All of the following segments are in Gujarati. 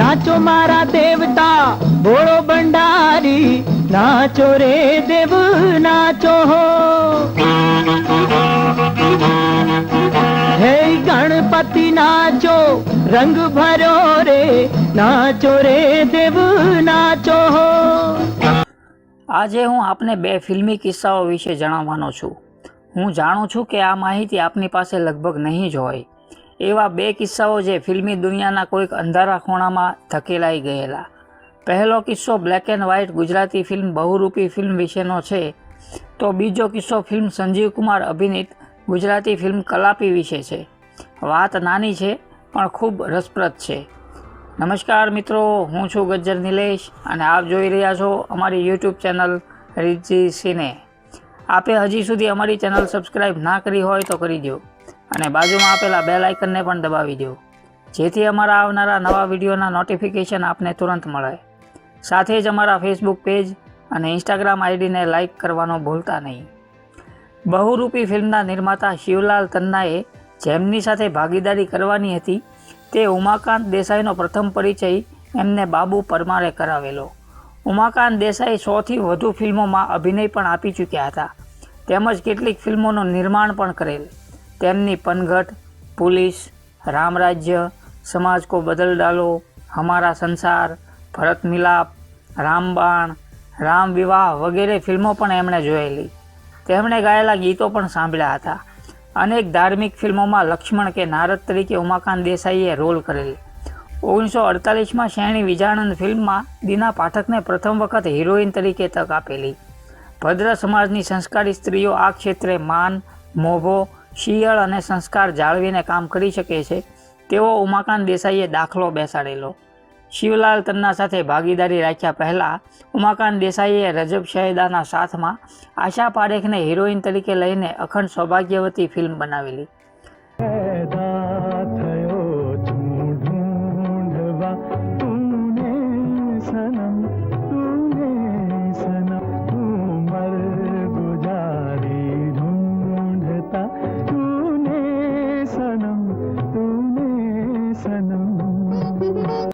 नाचो मारा देवता भोळो भंडारी, नाचो रे देव नाचो हो। हे गणपति नाचो रंग भरो रे, नाचो रे देव नाचो हो। આજે હું આપને બે ફિલ્મી કિસ્સાઓ વિશે જણાવવાનો છું। હું જાણું છું કે આ માહિતી આપની પાસે લગભગ નહીં જ હોય। એવા બે કિસ્સાઓ જે ફિલ્મી દુનિયાના કોઈક અંધારા ખૂણામાં ધકેલાઈ ગયેલા। પહેલો કિસ્સો black and white Gujarati film Bahurupi film વિશેનો છે, તો બીજો કિસ્સો ફિલ્મ સંજીવ કુમાર અભિનીત ગુજરાતી ફિલ્મ કલાપી વિશે છે। વાત નાની છે પણ ખૂબ રસપ્રદ છે। નમસ્કાર મિત્રો, હું છું ગજ્જર નિલેશ અને આપ જોઈ રહ્યા છો અમારી યુટ્યુબ ચેનલ રિદ્ધિ સિને। આપે હજી સુધી અમારી ચેનલ સબસ્ક્રાઈબ ના કરી હોય તો કરી દો અને બાજુમાં આપેલા બેલ આઇકનને પણ દબાવી દો, જેથી અમારા આવનારા નવા વિડીયોના નોટિફિકેશન આપને તુરંત મળે। સાથે જ અમારા ફેસબુક પેજ અને ઇન્સ્ટાગ્રામ આઈડીને લાઇક કરવાનું ભૂલતા નહીં। બહુરૂપી ફિલ્મના નિર્માતા શિવલાલ તન્નાએ જેમની સાથે ભાગીદારી કરવાની હતી તે ઉમાકાંત દેસાઈનો પ્રથમ પરિચય એમને બાબુ પરમારે કરાવેલો। ઉમાકાંત દેસાઈ 100થી વધુ ફિલ્મોમાં અભિનય પણ આપી ચૂક્યા હતા, તેમજ કેટલીક ફિલ્મોનું નિર્માણ પણ કરેલ। તેમની પનઘટ, પુલિસ, રામરાજ્ય, સમાજ કો બદલ ડાલો, હમારા સંસાર, ભરત મિલાપ, રામબાણ, રામ વિવાહ વગેરે ફિલ્મો પણ એમણે જોયેલી। તેમણે ગાયેલા ગીતો પણ સાંભળ્યા હતા। અનેક ધાર્મિક ફિલ્મોમાં લક્ષ્મણ કે નારદ તરીકે ઉમાકાંત દેસાઈએ રોલ કરેલ। 1948માં શેણી વિજાણંદ ફિલ્મમાં દીના પાઠકને પ્રથમ વખત હિરોઈન તરીકે તક આપેલી। ભદ્ર સમાજની સંસ્કારી સ્ત્રીઓ આ ક્ષેત્રે માન, મોભો, શિયળ અને સંસ્કાર જાળવીને કામ કરી શકે છે તેવો ઉમાકાંત દેસાઈએ દાખલો બેસાડેલો। શિવલાલ તન્ના સાથે ભાગીદારી રાખ્યા પહેલાં ઉમાકાંત દેસાઈએ રજબ શહેદાના સાથમાં આશા પારેખને હિરોઈન તરીકે લઈને અખંડ સૌભાગ્યવતી ફિલ્મ બનાવેલી।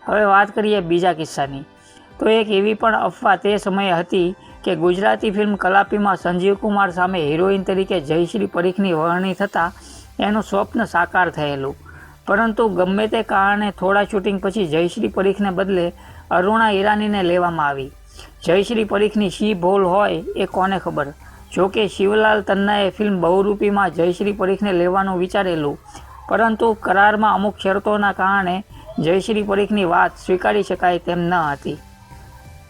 હવે વાત કરીએ બીજા કિસ્સાની, તો એક એવી પણ અફવા તે સમયે હતી કે ગુજરાતી ફિલ્મ કલાપીમાં સંજીવ કુમાર સામે હિરોઈન તરીકે જયશ્રી પરીખની વરણી થતાં એનું સ્વપ્ન સાકાર થયેલું, પરંતુ ગમે તે કારણે થોડા શૂટિંગ પછી જયશ્રી પરીખને બદલે અરુણા ઈરાનીને લેવામાં આવી। જયશ્રી પરીખની શી ભૂલ હોય એ કોને ખબર। જોકે શિવલાલ તન્નાએ ફિલ્મ બહુરૂપીમાં જયશ્રી પરીખને લેવાનું વિચારેલું, પરંતુ કરારમાં અમુક શરતોના કારણે જયશ્રી પરીખની વાત સ્વીકારી શકાય તેમ ન હતી।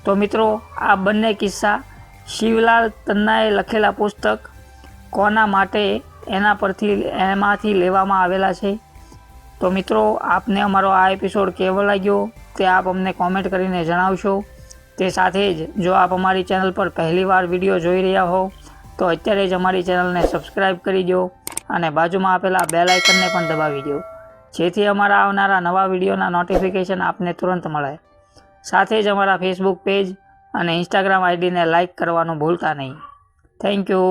તો મિત્રો, આ બંને કિસ્સા શિવલાલ તન્નાએ લખેલા પુસ્તક કોના માટે એમાંથી લેવામાં આવેલા છે। તો મિત્રો, આપને અમારો આ એપિસોડ કેવો લાગ્યો તે આપ અમને કોમેન્ટ કરીને જણાવશો। તે સાથે જ જો આપ અમારી ચેનલ પર પહેલીવાર વિડીયો જોઈ રહ્યા હો તો અત્યારે જ અમારી ચેનલને સબસ્ક્રાઈબ કરી દો અને બાજુમાં આપેલા બેલ આઇકનને પણ દબાવી દો, જેથી અમારા આવનારા નવા વિડીયોના નોટિફિકેશન આપને તુરંત મળે। સાથે જ અમારા ફેસબુક પેજ અને ઇન્સ્ટાગ્રામ આઈડીને લાઇક કરવાનું ભૂલતા નહીં। Thank you.